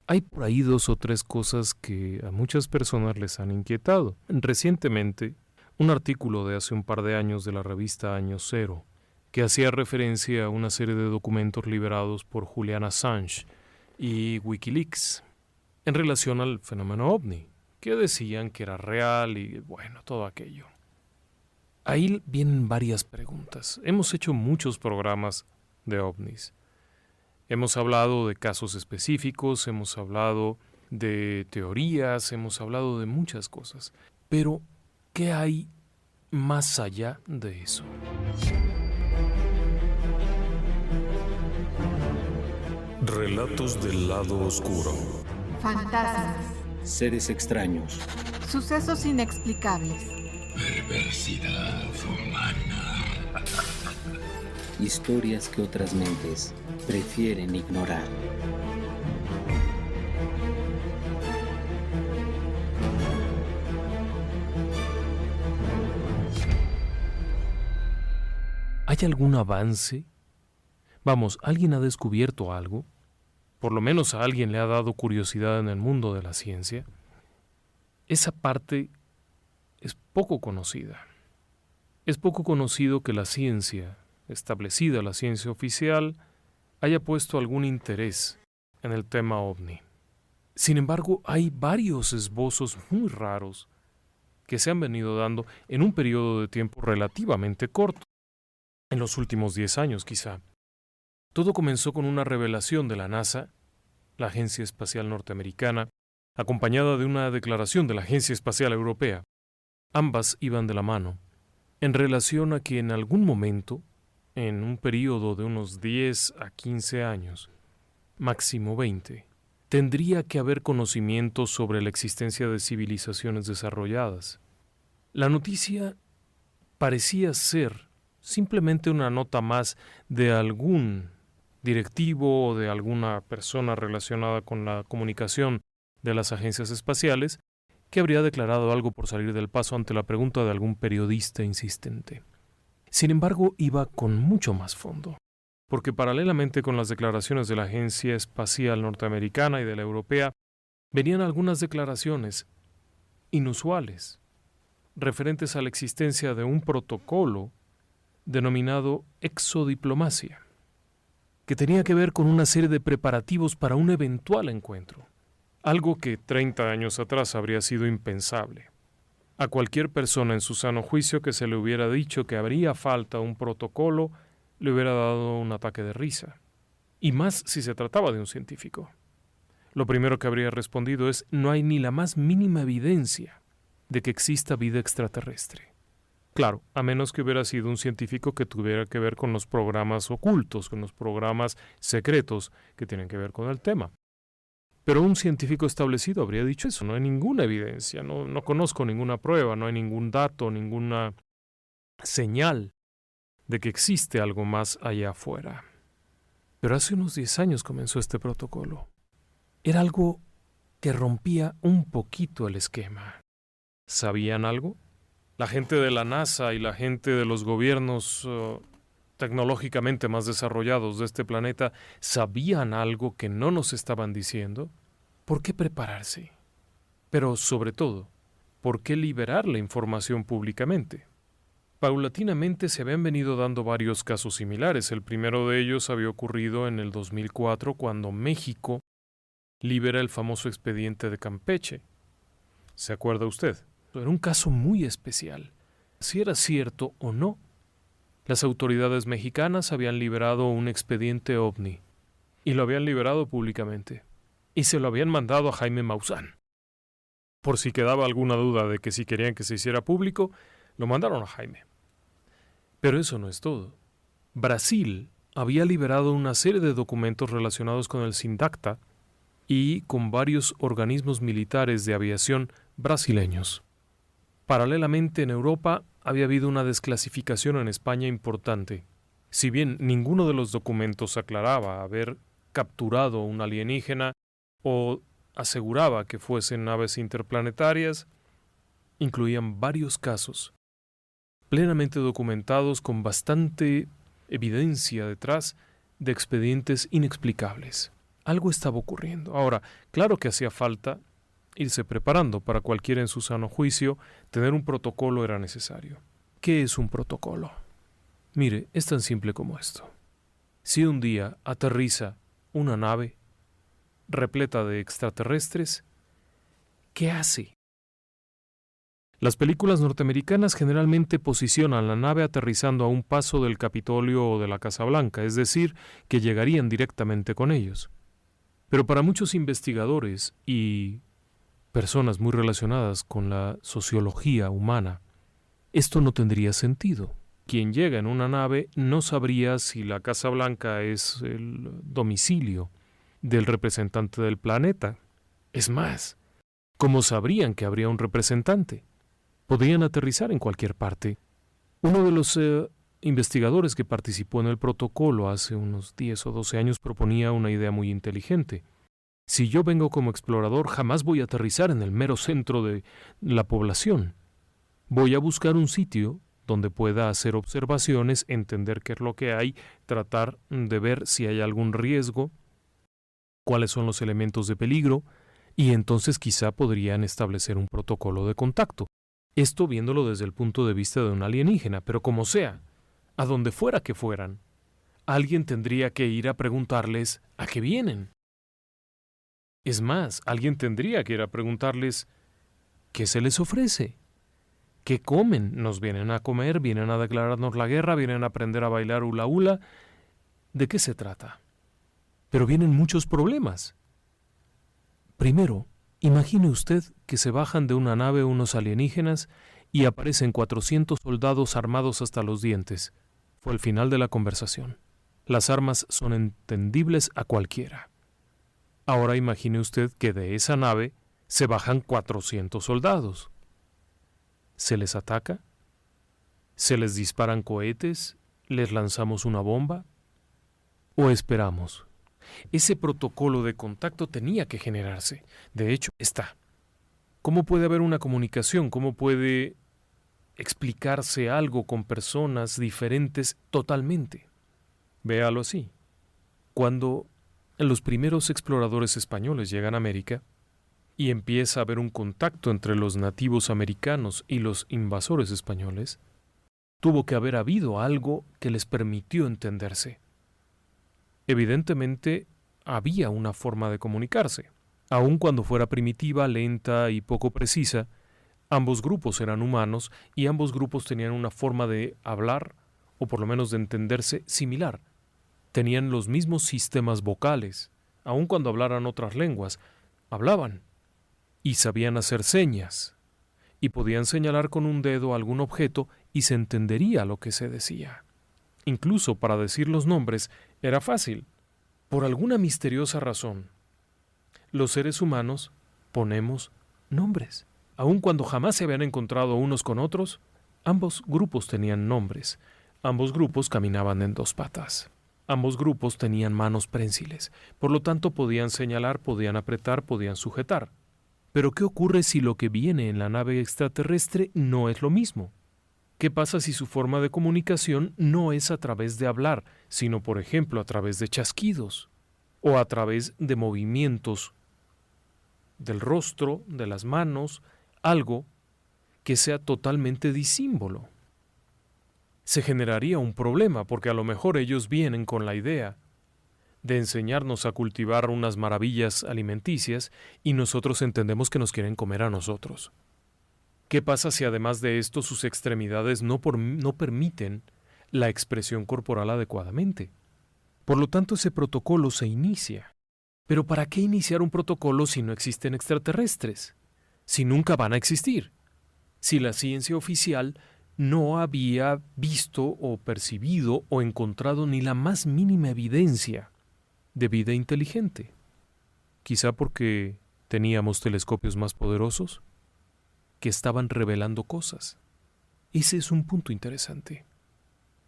Hay por ahí dos o tres cosas que a muchas personas les han inquietado. Recientemente, un artículo de hace un par de años de la revista Año Cero, que hacía referencia a una serie de documentos liberados por Julian Assange y Wikileaks en relación al fenómeno ovni, que decían que era real y bueno, todo aquello. Ahí vienen varias preguntas. Hemos hecho muchos programas de ovnis. Hemos hablado de casos específicos, hemos hablado de teorías, hemos hablado de muchas cosas. Pero, ¿qué hay más allá de eso? Relatos del lado oscuro. Fantasmas. Seres extraños. Sucesos inexplicables. Perversidad humana. Historias que otras mentes prefieren ignorar. ¿Hay algún avance? Vamos, ¿alguien ha descubierto algo? Por lo menos a alguien le ha dado curiosidad en el mundo de la ciencia. Esa parte es poco conocida. Es poco conocido que la ciencia, establecida la ciencia oficial, haya puesto algún interés en el tema ovni. Sin embargo, hay varios esbozos muy raros que se han venido dando en un periodo de tiempo relativamente corto, en los últimos 10 años quizá. Todo comenzó con una revelación de la NASA, la Agencia Espacial Norteamericana, acompañada de una declaración de la Agencia Espacial Europea. Ambas iban de la mano, en relación a que en algún momento, en un periodo de unos 10 a 15 años, máximo 20, tendría que haber conocimiento sobre la existencia de civilizaciones desarrolladas. La noticia parecía ser simplemente una nota más de algún directivo o de alguna persona relacionada con la comunicación de las agencias espaciales que habría declarado algo por salir del paso ante la pregunta de algún periodista insistente. Sin embargo, iba con mucho más fondo, porque paralelamente con las declaraciones de la Agencia Espacial Norteamericana y de la Europea, venían algunas declaraciones inusuales, referentes a la existencia de un protocolo denominado exodiplomacia, que tenía que ver con una serie de preparativos para un eventual encuentro, algo que 30 años atrás habría sido impensable. A cualquier persona en su sano juicio que se le hubiera dicho que habría falta un protocolo, le hubiera dado un ataque de risa. Y más si se trataba de un científico. Lo primero que habría respondido es: no hay ni la más mínima evidencia de que exista vida extraterrestre. Claro, a menos que hubiera sido un científico que tuviera que ver con los programas ocultos, con los programas secretos que tienen que ver con el tema. Pero un científico establecido habría dicho eso. No hay ninguna evidencia, no conozco ninguna prueba, no hay ningún dato, ninguna señal de que existe algo más allá afuera. Pero hace unos 10 años comenzó este protocolo. Era algo que rompía un poquito el esquema. ¿Sabían algo? La gente de la NASA y la gente de los gobiernos tecnológicamente más desarrollados de este planeta sabían algo que no nos estaban diciendo. ¿Por qué prepararse? Pero sobre todo, ¿por qué liberar la información públicamente? Paulatinamente se habían venido dando varios casos similares. El primero de ellos había ocurrido en el 2004 cuando México libera el famoso expediente de Campeche. ¿Se acuerda usted? Era un caso muy especial. Si era cierto o no, las autoridades mexicanas habían liberado un expediente ovni y lo habían liberado públicamente y se lo habían mandado a Jaime Maussan. Por si quedaba alguna duda de que si querían que se hiciera público, lo mandaron a Jaime. Pero eso no es todo. Brasil había liberado una serie de documentos relacionados con el SINDACTA y con varios organismos militares de aviación brasileños. Paralelamente, en Europa había habido una desclasificación en España importante. Si bien ninguno de los documentos aclaraba haber capturado un alienígena o aseguraba que fuesen naves interplanetarias, incluían varios casos plenamente documentados con bastante evidencia detrás de expedientes inexplicables. Algo estaba ocurriendo. Ahora, claro que hacía falta irse preparando. Para cualquiera en su sano juicio, tener un protocolo era necesario. ¿Qué es un protocolo? Mire, es tan simple como esto. Si un día aterriza una nave repleta de extraterrestres, ¿qué hace? Las películas norteamericanas generalmente posicionan la nave aterrizando a un paso del Capitolio o de la Casa Blanca, es decir, que llegarían directamente con ellos. Pero para muchos investigadores y personas muy relacionadas con la sociología humana, esto no tendría sentido. Quien llega en una nave no sabría si la Casa Blanca es el domicilio del representante del planeta. Es más, ¿cómo sabrían que habría un representante? Podrían aterrizar en cualquier parte. Uno de los investigadores que participó en el protocolo hace unos 10 o 12 años proponía una idea muy inteligente. Si yo vengo como explorador, jamás voy a aterrizar en el mero centro de la población. Voy a buscar un sitio donde pueda hacer observaciones, entender qué es lo que hay, tratar de ver si hay algún riesgo, cuáles son los elementos de peligro, y entonces quizá podrían establecer un protocolo de contacto. Esto viéndolo desde el punto de vista de un alienígena, pero como sea, a donde fuera que fueran, alguien tendría que ir a preguntarles a qué vienen. Es más, alguien tendría que ir a preguntarles qué se les ofrece. ¿Qué comen? ¿Nos vienen a comer? ¿Vienen a declararnos la guerra? ¿Vienen a aprender a bailar hula hula? ¿De qué se trata? Pero vienen muchos problemas. Primero, imagine usted que se bajan de una nave unos alienígenas y aparecen 400 soldados armados hasta los dientes. Fue el final de la conversación. Las armas son entendibles a cualquiera. Ahora imagine usted que de esa nave se bajan 400 soldados. ¿Se les ataca? ¿Se les disparan cohetes? ¿Les lanzamos una bomba? ¿O esperamos? Ese protocolo de contacto tenía que generarse. De hecho, está. ¿Cómo puede haber una comunicación? ¿Cómo puede explicarse algo con personas diferentes totalmente? Véalo así. Cuando los primeros exploradores españoles llegan a América, y empieza a haber un contacto entre los nativos americanos y los invasores españoles, tuvo que haber habido algo que les permitió entenderse. Evidentemente, había una forma de comunicarse. Aun cuando fuera primitiva, lenta y poco precisa, ambos grupos eran humanos y ambos grupos tenían una forma de hablar, o por lo menos de entenderse, similar. Tenían los mismos sistemas vocales. Aun cuando hablaran otras lenguas, hablaban. Y sabían hacer señas, y podían señalar con un dedo algún objeto y se entendería lo que se decía. Incluso para decir los nombres era fácil. Por alguna misteriosa razón, los seres humanos ponemos nombres. Aun cuando jamás se habían encontrado unos con otros, ambos grupos tenían nombres. Ambos grupos caminaban en dos patas. Ambos grupos tenían manos prénsiles. Por lo tanto, podían señalar, podían apretar, podían sujetar. Pero ¿qué ocurre si lo que viene en la nave extraterrestre no es lo mismo? ¿Qué pasa si su forma de comunicación no es a través de hablar, sino por ejemplo a través de chasquidos o a través de movimientos del rostro, de las manos, algo que sea totalmente disímbolo? Se generaría un problema porque a lo mejor ellos vienen con la idea de enseñarnos a cultivar unas maravillas alimenticias y nosotros entendemos que nos quieren comer a nosotros. ¿Qué pasa si además de esto sus extremidades no permiten la expresión corporal adecuadamente? Por lo tanto, ese protocolo se inicia. Pero ¿para qué iniciar un protocolo si no existen extraterrestres? Si nunca van a existir. Si la ciencia oficial no había visto o percibido o encontrado ni la más mínima evidencia de vida inteligente. Quizá porque teníamos telescopios más poderosos que estaban revelando cosas. Ese es un punto interesante.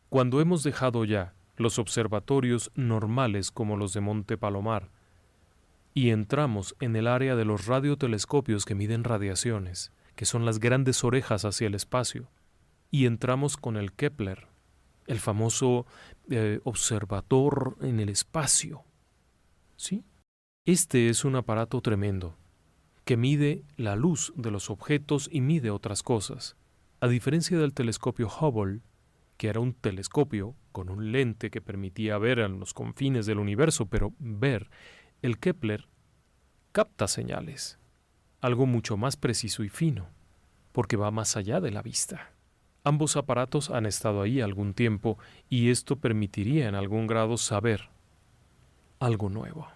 Cuando hemos dejado ya los observatorios normales como los de Monte Palomar y entramos en el área de los radiotelescopios que miden radiaciones, que son las grandes orejas hacia el espacio, y entramos con el Kepler, el famoso observador en el espacio, ¿sí? Este es un aparato tremendo, que mide la luz de los objetos y mide otras cosas. A diferencia del telescopio Hubble, que era un telescopio con un lente que permitía ver en los confines del universo, pero ver, el Kepler capta señales, algo mucho más preciso y fino, porque va más allá de la vista. Ambos aparatos han estado ahí algún tiempo y esto permitiría en algún grado saber algo nuevo.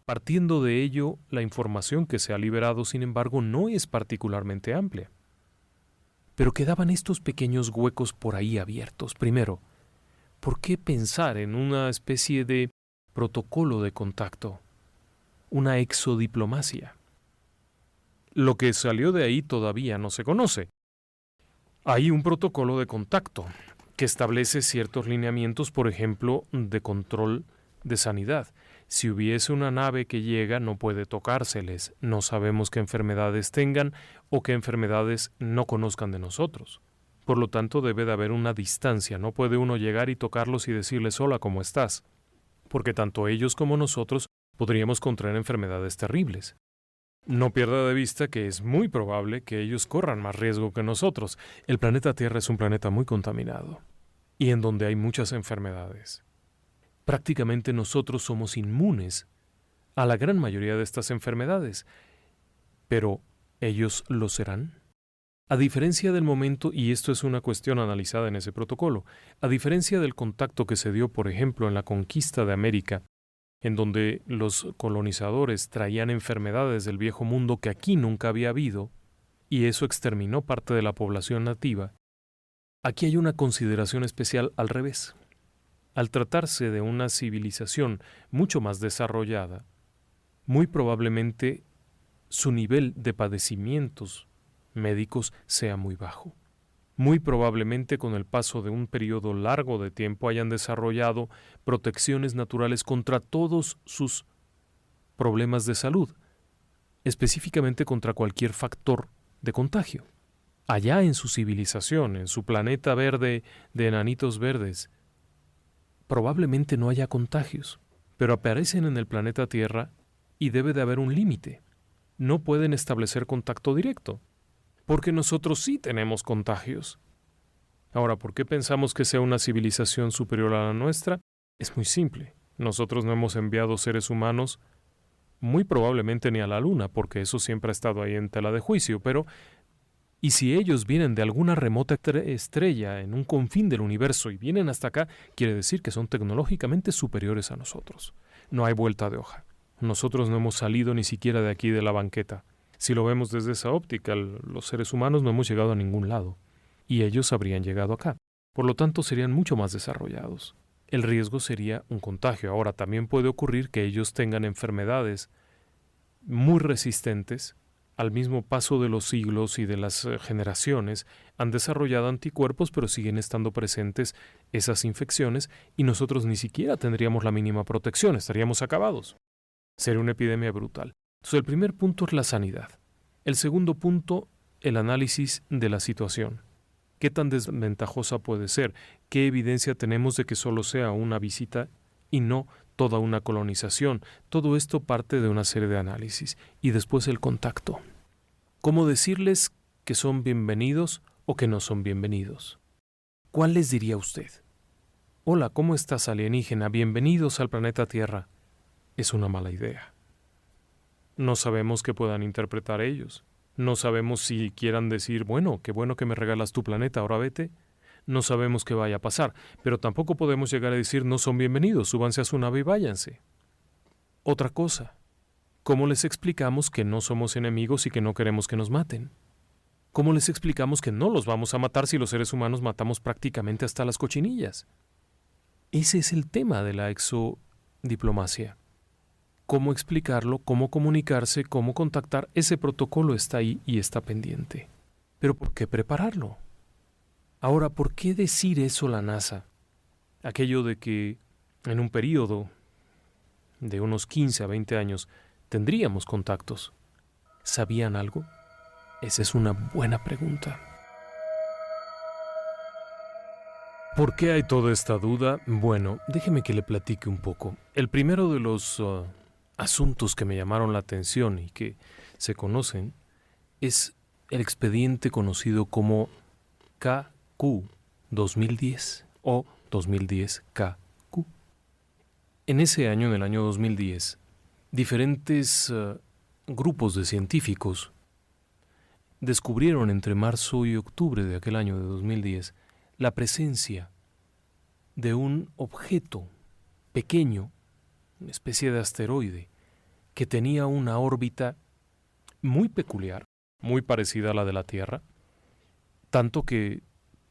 Partiendo de ello, la información que se ha liberado, sin embargo, no es particularmente amplia. Pero quedaban estos pequeños huecos por ahí abiertos. Primero, ¿por qué pensar en una especie de protocolo de contacto? Una exodiplomacia. Lo que salió de ahí todavía no se conoce. Hay un protocolo de contacto que establece ciertos lineamientos, por ejemplo, de control de sanidad. Si hubiese una nave que llega, no puede tocárseles, no sabemos qué enfermedades tengan o qué enfermedades no conozcan de nosotros. Por lo tanto, debe de haber una distancia, no puede uno llegar y tocarlos y decirles hola, ¿cómo estás? Porque tanto ellos como nosotros podríamos contraer enfermedades terribles. No pierda de vista que es muy probable que ellos corran más riesgo que nosotros. El planeta Tierra es un planeta muy contaminado y en donde hay muchas enfermedades. Prácticamente nosotros somos inmunes a la gran mayoría de estas enfermedades, pero ¿ellos lo serán? A diferencia del momento, y esto es una cuestión analizada en ese protocolo, a diferencia del contacto que se dio, por ejemplo, en la conquista de América, en donde los colonizadores traían enfermedades del viejo mundo que aquí nunca había habido, y eso exterminó parte de la población nativa, aquí hay una consideración especial al revés. Al tratarse de una civilización mucho más desarrollada, muy probablemente su nivel de padecimientos médicos sea muy bajo. Muy probablemente con el paso de un periodo largo de tiempo hayan desarrollado protecciones naturales contra todos sus problemas de salud, específicamente contra cualquier factor de contagio. Allá en su civilización, en su planeta verde de enanitos verdes, probablemente no haya contagios, pero aparecen en el planeta Tierra y debe de haber un límite. No pueden establecer contacto directo, porque nosotros sí tenemos contagios. Ahora, ¿por qué pensamos que sea una civilización superior a la nuestra? Es muy simple. Nosotros no hemos enviado seres humanos, muy probablemente ni a la Luna, porque eso siempre ha estado ahí en tela de juicio, pero y si ellos vienen de alguna remota estrella en un confín del universo y vienen hasta acá, quiere decir que son tecnológicamente superiores a nosotros. No hay vuelta de hoja. Nosotros no hemos salido ni siquiera de aquí de la banqueta. Si lo vemos desde esa óptica, los seres humanos no hemos llegado a ningún lado. Y ellos habrían llegado acá. Por lo tanto, serían mucho más desarrollados. El riesgo sería un contagio. Ahora, también puede ocurrir que ellos tengan enfermedades muy resistentes. Al mismo paso de los siglos y de las generaciones, han desarrollado anticuerpos, pero siguen estando presentes esas infecciones y nosotros ni siquiera tendríamos la mínima protección, estaríamos acabados. Sería una epidemia brutal. Entonces, el primer punto es la sanidad. El segundo punto, el análisis de la situación. ¿Qué tan desventajosa puede ser? ¿Qué evidencia tenemos de que solo sea una visita y no toda una colonización? Todo esto parte de una serie de análisis. Y después el contacto. ¿Cómo decirles que son bienvenidos o que no son bienvenidos? ¿Cuál les diría usted? Hola, ¿cómo estás, alienígena? Bienvenidos al planeta Tierra. Es una mala idea. No sabemos qué puedan interpretar ellos. No sabemos si quieran decir, bueno que me regalas tu planeta, ahora vete. No sabemos qué vaya a pasar, pero tampoco podemos llegar a decir no son bienvenidos, súbanse a su nave y váyanse. Otra cosa, ¿cómo les explicamos que no somos enemigos y que no queremos que nos maten? ¿Cómo les explicamos que no los vamos a matar si los seres humanos matamos prácticamente hasta las cochinillas? Ese es el tema de la exodiplomacia. ¿Cómo explicarlo? ¿Cómo comunicarse? ¿Cómo contactar? Ese protocolo está ahí y está pendiente. ¿Pero por qué prepararlo? Ahora, ¿por qué decir eso la NASA? Aquello de que en un período de unos 15 a 20 años tendríamos contactos. ¿Sabían algo? Esa es una buena pregunta. ¿Por qué hay toda esta duda? Bueno, déjeme que le platique un poco. El primero de los asuntos que me llamaron la atención y que se conocen es el expediente conocido como KQ 2010 o 2010 KQ. En ese año, en el año 2010, diferentes grupos de científicos descubrieron entre marzo y octubre de aquel año de 2010 la presencia de un objeto pequeño, una especie de asteroide, que tenía una órbita muy peculiar, muy parecida a la de la Tierra, tanto que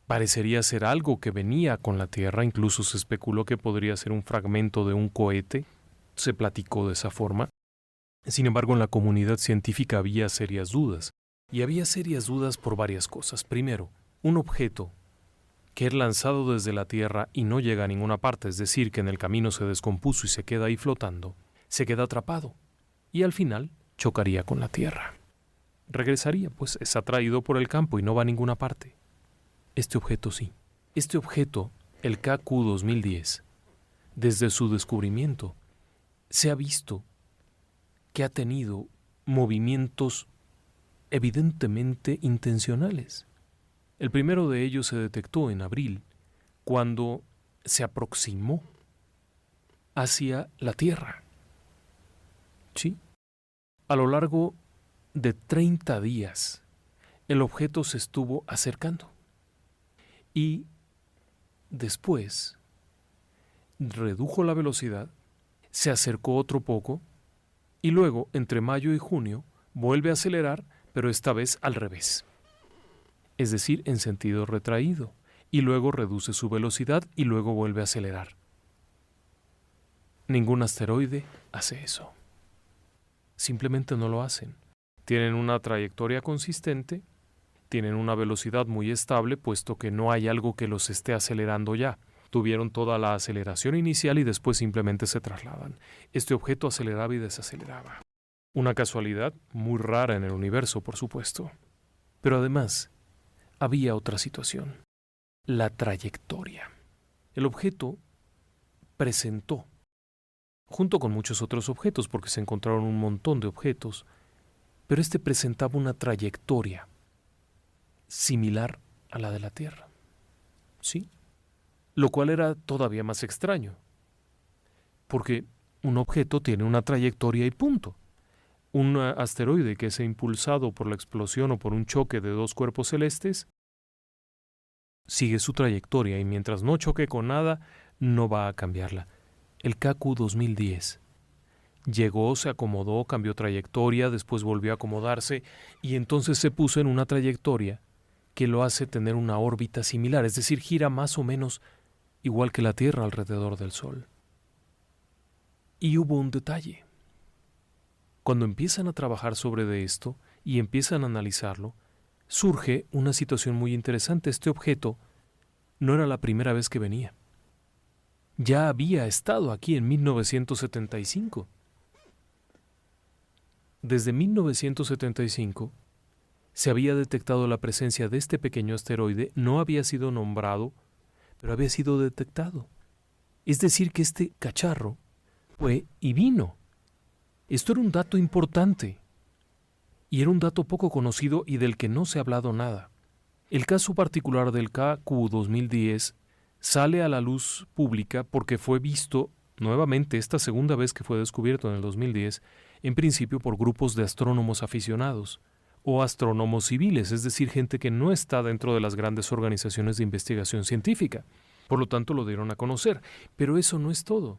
parecería ser algo que venía con la Tierra, incluso se especuló que podría ser un fragmento de un cohete, se platicó de esa forma. Sin embargo, en la comunidad científica había serias dudas, y había serias dudas por varias cosas. Primero, un objeto que es lanzado desde la Tierra y no llega a ninguna parte, es decir, que en el camino se descompuso y se queda ahí flotando, se queda atrapado, y al final chocaría con la Tierra. Regresaría, pues es atraído por el campo y no va a ninguna parte. Este objeto sí. Este objeto, el KQ 2010, desde su descubrimiento, se ha visto que ha tenido movimientos evidentemente intencionales. El primero de ellos se detectó en abril, cuando se aproximó hacia la Tierra. ¿Sí? A lo largo de 30 días, el objeto se estuvo acercando. Y después redujo la velocidad, se acercó otro poco, y luego, entre mayo y junio, vuelve a acelerar, pero esta vez al revés. Es decir, en sentido retraído, y luego reduce su velocidad y luego vuelve a acelerar. Ningún asteroide hace eso. Simplemente no lo hacen. Tienen una trayectoria consistente, tienen una velocidad muy estable, puesto que no hay algo que los esté acelerando ya. Tuvieron toda la aceleración inicial y después simplemente se trasladan. Este objeto aceleraba y desaceleraba. Una casualidad muy rara en el universo, por supuesto. Pero además, había otra situación. La trayectoria. El objeto presentó, junto con muchos otros objetos, porque se encontraron un montón de objetos, pero este presentaba una trayectoria similar a la de la Tierra. ¿Sí? Lo cual era todavía más extraño, porque un objeto tiene una trayectoria y punto. Un asteroide que es impulsado por la explosión o por un choque de dos cuerpos celestes sigue su trayectoria y mientras no choque con nada, no va a cambiarla. El KQ 2010 llegó, se acomodó, cambió trayectoria, después volvió a acomodarse y entonces se puso en una trayectoria que lo hace tener una órbita similar, es decir, gira más o menos igual que la Tierra alrededor del Sol. Y hubo un detalle. Cuando empiezan a trabajar sobre esto y empiezan a analizarlo, surge una situación muy interesante. Este objeto no era la primera vez que venía. Ya había estado aquí en 1975. Desde 1975 se había detectado la presencia de este pequeño asteroide, no había sido nombrado, pero había sido detectado. Es decir, que este cacharro fue y vino. Esto era un dato importante, y era un dato poco conocido y del que no se ha hablado nada. El caso particular del KQ 2010 sale a la luz pública porque fue visto nuevamente esta segunda vez que fue descubierto en el 2010, en principio por grupos de astrónomos aficionados o astrónomos civiles, es decir, gente que no está dentro de las grandes organizaciones de investigación científica. Por lo tanto, lo dieron a conocer. Pero eso no es todo.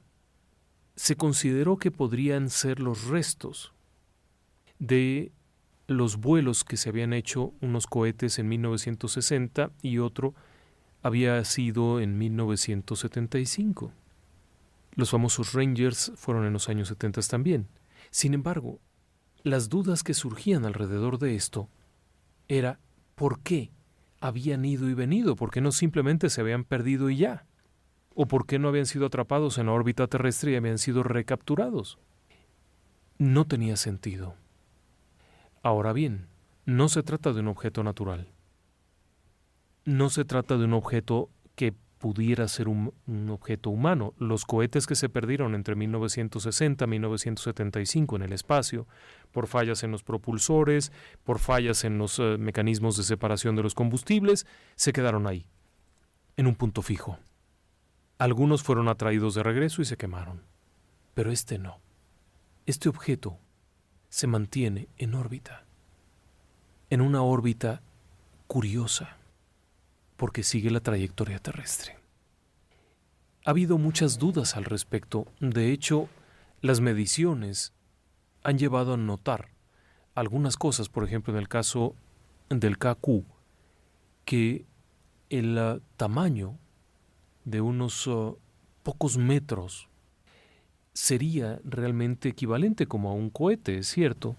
Se consideró que podrían ser los restos de los vuelos que se habían hecho, unos cohetes en 1960 y otro había sido en 1975. Los famosos Rangers fueron en los años 70 también. Sin embargo, las dudas que surgían alrededor de esto era ¿por qué habían ido y venido? ¿Por qué no simplemente se habían perdido y ya? ¿O por qué no habían sido atrapados en la órbita terrestre y habían sido recapturados? No tenía sentido. Ahora bien, no se trata de un objeto natural. No se trata de un objeto que pudiera ser un objeto humano. Los cohetes que se perdieron entre 1960 y 1975 en el espacio, por fallas en los propulsores, por fallas en los mecanismos de separación de los combustibles, se quedaron ahí, en un punto fijo. Algunos fueron atraídos de regreso y se quemaron, pero este no. Este objeto se mantiene en órbita, en una órbita curiosa, porque sigue la trayectoria terrestre. Ha habido muchas dudas al respecto. De hecho, las mediciones han llevado a notar algunas cosas, por ejemplo, en el caso del KQ, que el tamaño de unos pocos metros sería realmente equivalente como a un cohete, es cierto,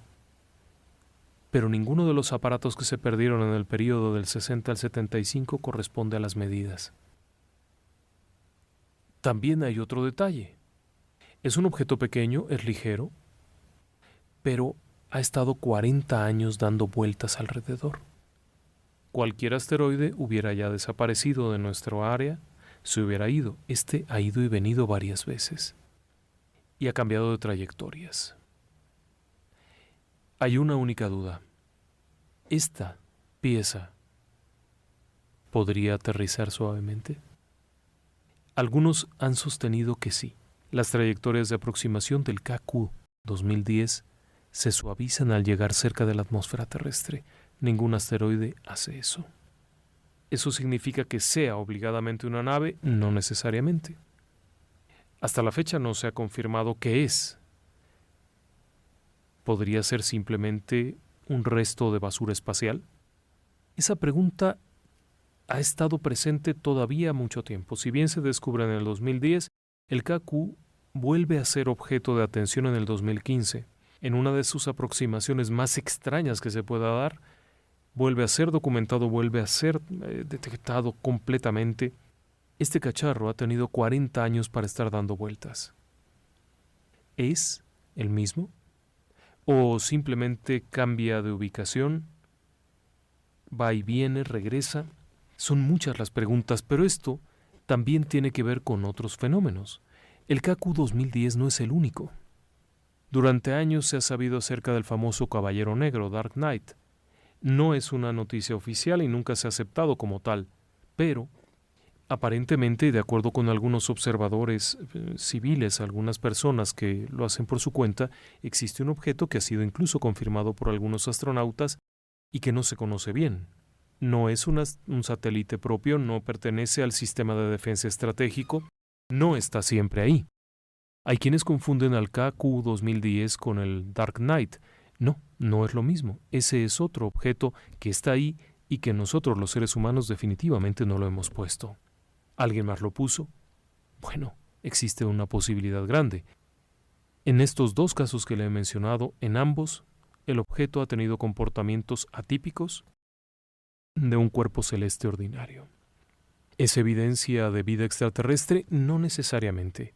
pero ninguno de los aparatos que se perdieron en el periodo del 60 al 75 corresponde a las medidas. También hay otro detalle. Es un objeto pequeño, es ligero, pero ha estado 40 años dando vueltas alrededor. Cualquier asteroide hubiera ya desaparecido de nuestro área, se hubiera ido. Este ha ido y venido varias veces y ha cambiado de trayectorias. Hay una única duda. ¿Esta pieza podría aterrizar suavemente? Algunos han sostenido que sí. Las trayectorias de aproximación del KQ 2010 se suavizan al llegar cerca de la atmósfera terrestre. Ningún asteroide hace eso. ¿Eso significa que sea obligadamente una nave? No necesariamente. Hasta la fecha no se ha confirmado qué es. ¿Podría ser simplemente un resto de basura espacial? Esa pregunta ha estado presente todavía mucho tiempo. Si bien se descubre en el 2010, el KQ vuelve a ser objeto de atención en el 2015. En una de sus aproximaciones más extrañas que se pueda dar, vuelve a ser documentado, vuelve a ser detectado completamente. Este cacharro ha tenido 40 años para estar dando vueltas. ¿Es el mismo? ¿O simplemente cambia de ubicación? ¿Va y viene, regresa? Son muchas las preguntas, pero esto también tiene que ver con otros fenómenos. El KQ 2010 no es el único. Durante años se ha sabido acerca del famoso Caballero Negro, Dark Knight. No es una noticia oficial y nunca se ha aceptado como tal, pero aparentemente, de acuerdo con algunos observadores civiles, algunas personas que lo hacen por su cuenta, existe un objeto que ha sido incluso confirmado por algunos astronautas y que no se conoce bien. No es un satélite propio, no pertenece al sistema de defensa estratégico, no está siempre ahí. Hay quienes confunden al KQ 2010 con el Dark Knight. No, no es lo mismo. Ese es otro objeto que está ahí y que nosotros los seres humanos definitivamente no lo hemos puesto. ¿Alguien más lo puso? Bueno, existe una posibilidad grande. En estos dos casos que le he mencionado, en ambos, el objeto ha tenido comportamientos atípicos de un cuerpo celeste ordinario. ¿Es evidencia de vida extraterrestre? No necesariamente.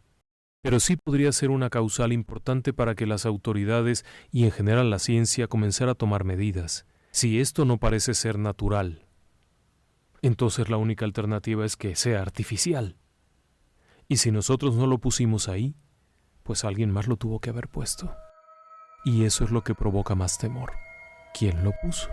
Pero sí podría ser una causal importante para que las autoridades y en general la ciencia comenzara a tomar medidas. Si esto no parece ser natural, entonces la única alternativa es que sea artificial. Y si nosotros no lo pusimos ahí, pues alguien más lo tuvo que haber puesto. Y eso es lo que provoca más temor. ¿Quién lo puso?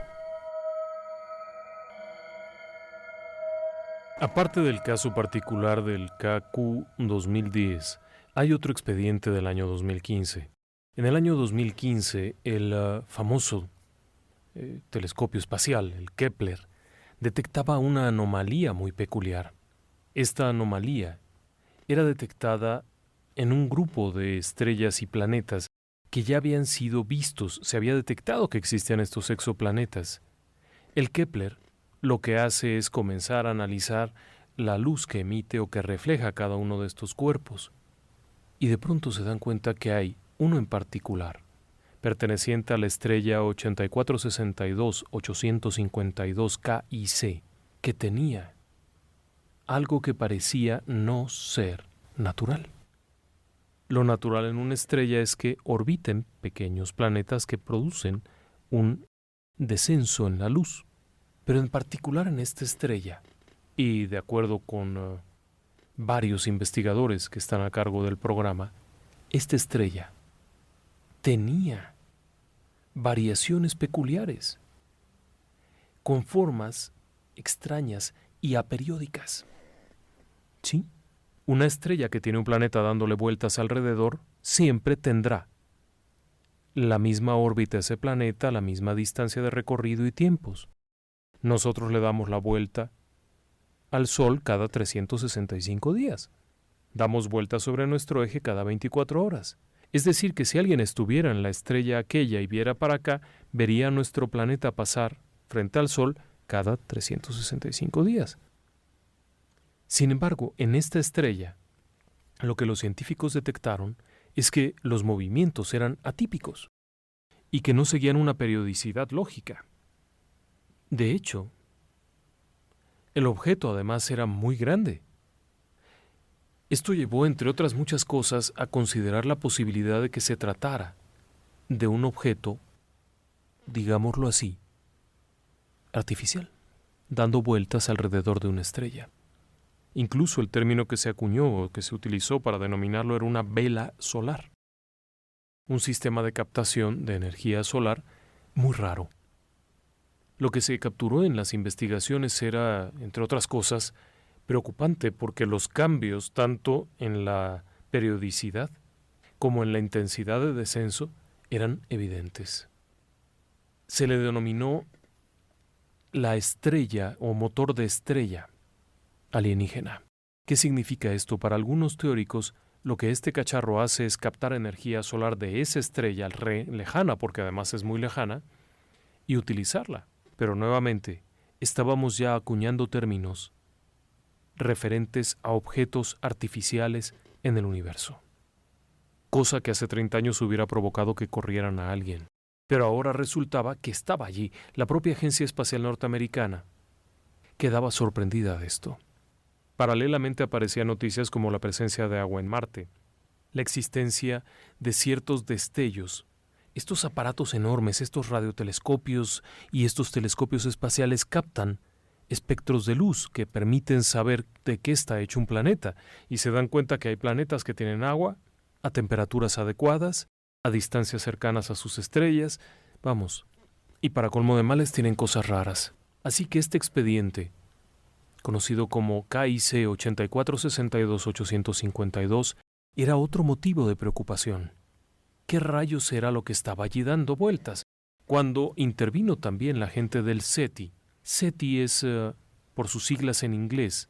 Aparte del caso particular del KQ 2010, hay otro expediente del año 2015. En el año 2015, el famoso telescopio espacial, el Kepler, detectaba una anomalía muy peculiar. Esta anomalía era detectada en un grupo de estrellas y planetas que ya habían sido vistos. Se había detectado que existían estos exoplanetas. El Kepler lo que hace es comenzar a analizar la luz que emite o que refleja cada uno de estos cuerpos. Y de pronto se dan cuenta que hay uno en particular, perteneciente a la estrella 8462-852 KIC, que tenía algo que parecía no ser natural. Lo natural en una estrella es que orbiten pequeños planetas que producen un descenso en la luz. Pero en particular en esta estrella, y de acuerdo con varios investigadores que están a cargo del programa, esta estrella tenía variaciones peculiares, con formas extrañas y aperiódicas. ¿Sí? Una estrella que tiene un planeta dándole vueltas alrededor siempre tendrá la misma órbita a ese planeta, la misma distancia de recorrido y tiempos. Nosotros le damos la vuelta al Sol cada 365 días. Damos vueltas sobre nuestro eje cada 24 horas. Es decir, que si alguien estuviera en la estrella aquella y viera para acá, vería a nuestro planeta pasar frente al Sol cada 365 días. Sin embargo, en esta estrella, lo que los científicos detectaron es que los movimientos eran atípicos y que no seguían una periodicidad lógica. De hecho, el objeto además era muy grande. Esto llevó, entre otras muchas cosas, a considerar la posibilidad de que se tratara de un objeto, digámoslo así, artificial, dando vueltas alrededor de una estrella. Incluso el término que se acuñó o que se utilizó para denominarlo era una vela solar, un sistema de captación de energía solar muy raro. Lo que se capturó en las investigaciones era, entre otras cosas, preocupante porque los cambios tanto en la periodicidad como en la intensidad de descenso eran evidentes. Se le denominó la estrella o motor de estrella alienígena. ¿Qué significa esto? Para algunos teóricos, lo que este cacharro hace es captar energía solar de esa estrella lejana, porque además es muy lejana, y utilizarla. Pero nuevamente, estábamos ya acuñando términos referentes a objetos artificiales en el universo. Cosa que hace 30 años hubiera provocado que corrieran a alguien. Pero ahora resultaba que estaba allí. La propia Agencia Espacial Norteamericana quedaba sorprendida de esto. Paralelamente aparecían noticias como la presencia de agua en Marte, la existencia de ciertos destellos. Estos aparatos enormes, estos radiotelescopios y estos telescopios espaciales captan espectros de luz que permiten saber de qué está hecho un planeta y se dan cuenta que hay planetas que tienen agua a temperaturas adecuadas, a distancias cercanas a sus estrellas, y para colmo de males tienen cosas raras. Así que este expediente, conocido como KIC 8462-852, era otro motivo de preocupación. ¿Qué rayos era lo que estaba allí dando vueltas? Cuando intervino también la gente del SETI. SETI es, por sus siglas en inglés,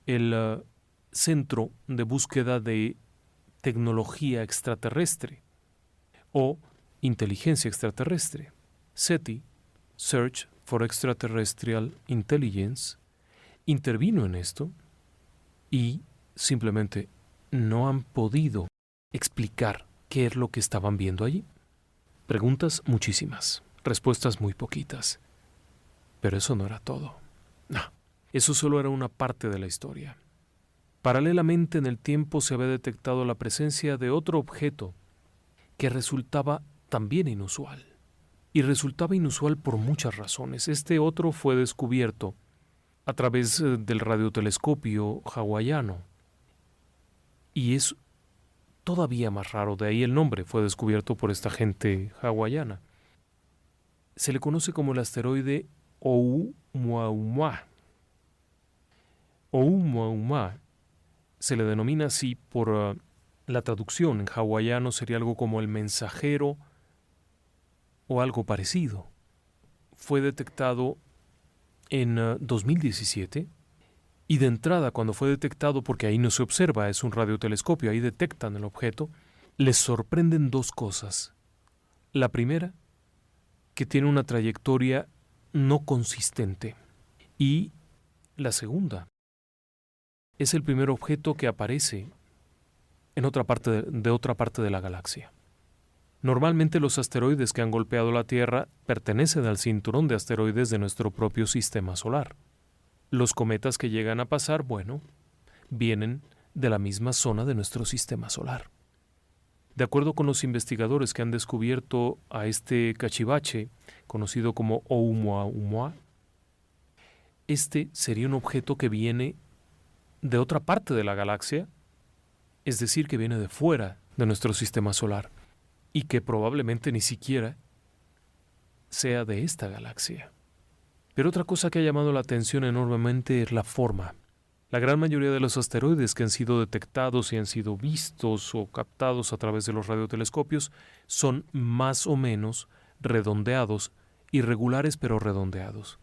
el Centro de Búsqueda de Tecnología Extraterrestre o Inteligencia Extraterrestre. SETI, Search for Extraterrestrial Intelligence, intervino en esto y simplemente no han podido explicar qué es lo que estaban viendo allí. Preguntas muchísimas, respuestas muy poquitas. Pero eso no era todo. No, eso solo era una parte de la historia. Paralelamente en el tiempo se había detectado la presencia de otro objeto que resultaba también inusual. Y resultaba inusual por muchas razones. Este otro fue descubierto a través del radiotelescopio hawaiano. Y es todavía más raro, de ahí el nombre, fue descubierto por esta gente hawaiana. Se le conoce como el asteroide Oumuamua. Oumuamua se le denomina así por la traducción en hawaiano sería algo como el mensajero o algo parecido. Fue detectado en 2017 y de entrada cuando fue detectado, porque ahí no se observa, es un radiotelescopio, ahí detectan el objeto, les sorprenden dos cosas. La primera, que tiene una trayectoria no consistente. Y la segunda, es el primer objeto que aparece en otra parte de otra parte de la galaxia. Normalmente los asteroides que han golpeado la Tierra pertenecen al cinturón de asteroides de nuestro propio sistema solar. Los cometas que llegan a pasar, vienen de la misma zona de nuestro sistema solar. De acuerdo con los investigadores que han descubierto a este cachivache, conocido como Oumuamua, este sería un objeto que viene de otra parte de la galaxia, es decir, que viene de fuera de nuestro sistema solar y que probablemente ni siquiera sea de esta galaxia. Pero otra cosa que ha llamado la atención enormemente es la forma. La gran mayoría de los asteroides que han sido detectados y han sido vistos o captados a través de los radiotelescopios son más o menos redondeados, irregulares pero redondeados.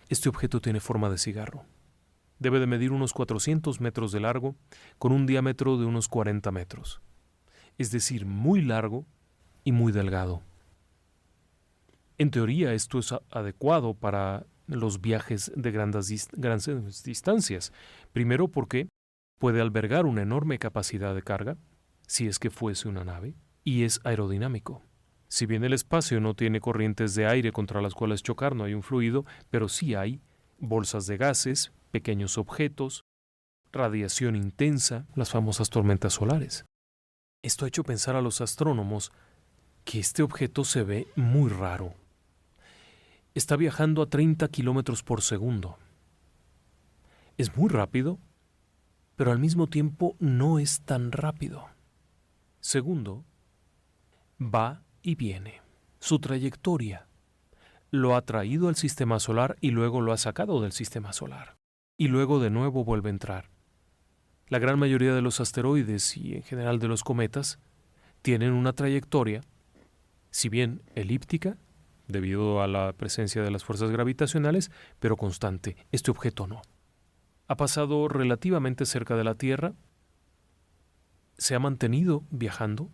Este objeto tiene forma de cigarro. Debe de medir unos 400 metros de largo, con un diámetro de unos 40 metros. Es decir, muy largo y muy delgado. En teoría, esto es adecuado para los viajes de grandes distancias. Primero porque puede albergar una enorme capacidad de carga, si es que fuese una nave, y es aerodinámico. Si bien el espacio no tiene corrientes de aire contra las cuales chocar, no hay un fluido, pero sí hay bolsas de gases, pequeños objetos, radiación intensa, las famosas tormentas solares. Esto ha hecho pensar a los astrónomos que este objeto se ve muy raro. Está viajando a 30 kilómetros por segundo. Es muy rápido, pero al mismo tiempo no es tan rápido. Segundo, va y viene. Su trayectoria lo ha traído al sistema solar y luego lo ha sacado del sistema solar. Y luego de nuevo vuelve a entrar. La gran mayoría de los asteroides y en general de los cometas tienen una trayectoria, si bien elíptica, debido a la presencia de las fuerzas gravitacionales, pero constante. Este objeto no. Ha pasado relativamente cerca de la Tierra, se ha mantenido viajando,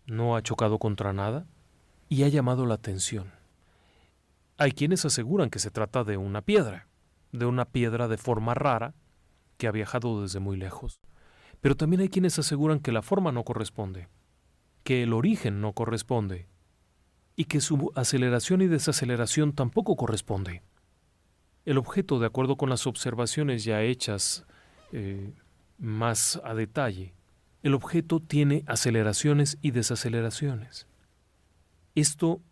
no ha chocado contra nada y ha llamado la atención. Hay quienes aseguran que se trata de una piedra de forma rara que ha viajado desde muy lejos. Pero también hay quienes aseguran que la forma no corresponde, que el origen no corresponde y que su aceleración y desaceleración tampoco corresponde. El objeto, de acuerdo con las observaciones ya hechas más a detalle, el objeto tiene aceleraciones y desaceleraciones. Esto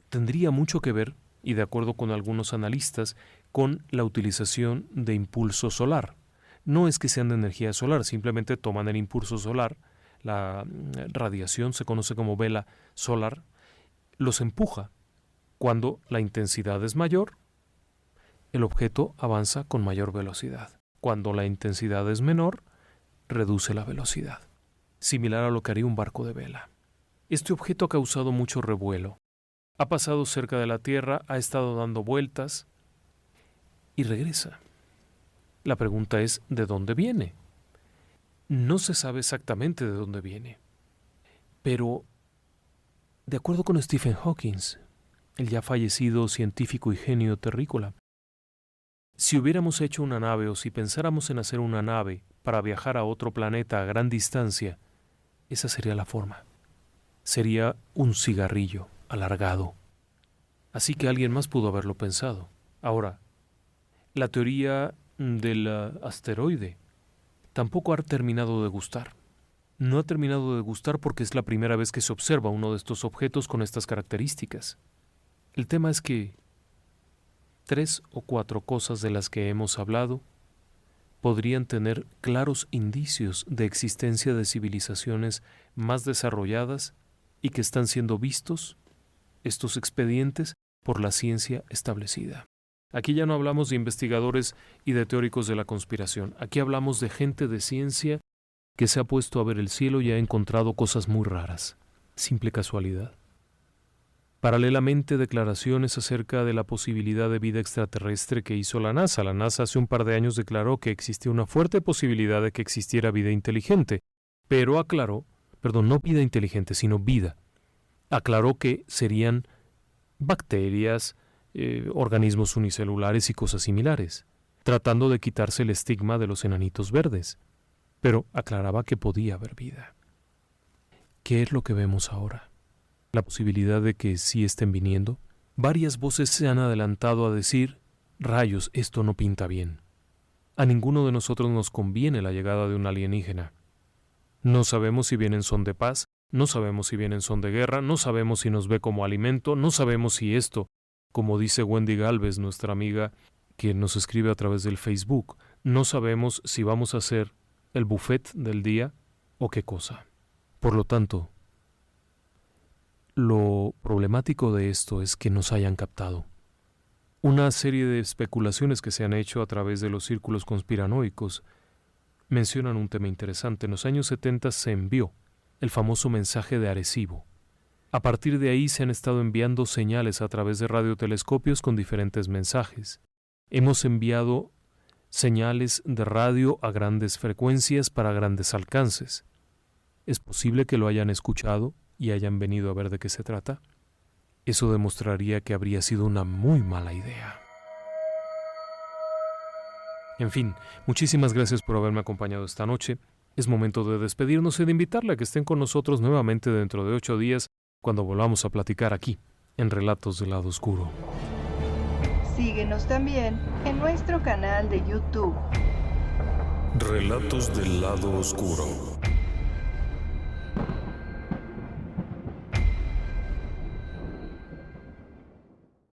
tendría mucho que ver, y de acuerdo con algunos analistas, con la utilización de impulso solar. No es que sean de energía solar, simplemente toman el impulso solar, la radiación se conoce como vela solar, los empuja. Cuando la intensidad es mayor, el objeto avanza con mayor velocidad. Cuando la intensidad es menor, reduce la velocidad, similar a lo que haría un barco de vela. Este objeto ha causado mucho revuelo. Ha pasado cerca de la Tierra, ha estado dando vueltas y regresa. La pregunta es, ¿de dónde viene? No se sabe exactamente de dónde viene, pero de acuerdo con Stephen Hawking, el ya fallecido científico y genio terrícola, si hubiéramos hecho una nave o si pensáramos en hacer una nave para viajar a otro planeta a gran distancia, esa sería la forma. Sería un cigarrillo alargado. Así que alguien más pudo haberlo pensado. Ahora, la teoría del asteroide tampoco ha terminado de gustar. No ha terminado de gustar porque es la primera vez que se observa uno de estos objetos con estas características. El tema es que 3 o 4 cosas de las que hemos hablado podrían tener claros indicios de existencia de civilizaciones más desarrolladas y que están siendo vistos, estos expedientes, por la ciencia establecida. Aquí ya no hablamos de investigadores y de teóricos de la conspiración. Aquí hablamos de gente de ciencia que se ha puesto a ver el cielo y ha encontrado cosas muy raras. Simple casualidad. Paralelamente, declaraciones acerca de la posibilidad de vida extraterrestre que hizo la NASA. La NASA hace un par de años declaró que existía una fuerte posibilidad de que existiera vida inteligente, pero aclaró, no vida inteligente, sino vida. Aclaró que serían bacterias, organismos unicelulares y cosas similares, tratando de quitarse el estigma de los enanitos verdes, pero aclaraba que podía haber vida. ¿Qué es lo que vemos ahora? La posibilidad de que sí estén viniendo. Varias voces se han adelantado a decir, rayos, esto no pinta bien. A ninguno de nosotros nos conviene la llegada de un alienígena. No sabemos si vienen son de paz, no sabemos si vienen son de guerra, no sabemos si nos ve como alimento, no sabemos si esto, como dice Wendy Galvez, nuestra amiga, que nos escribe a través del Facebook, no sabemos si vamos a hacer el buffet del día o qué cosa. Por lo tanto, lo problemático de esto es que nos hayan captado. Una serie de especulaciones que se han hecho a través de los círculos conspiranoicos mencionan un tema interesante. En los años 70 se envió el famoso mensaje de Arecibo. A partir de ahí se han estado enviando señales a través de radiotelescopios con diferentes mensajes. Hemos enviado señales de radio a grandes frecuencias para grandes alcances. ¿Es posible que lo hayan escuchado y hayan venido a ver de qué se trata? Eso demostraría que habría sido una muy mala idea. En fin, muchísimas gracias por haberme acompañado esta noche. Es momento de despedirnos y de invitarle a que estén con nosotros nuevamente dentro de 8 días, cuando volvamos a platicar aquí, en Relatos del Lado Oscuro. Síguenos también en nuestro canal de YouTube. Relatos del Lado Oscuro.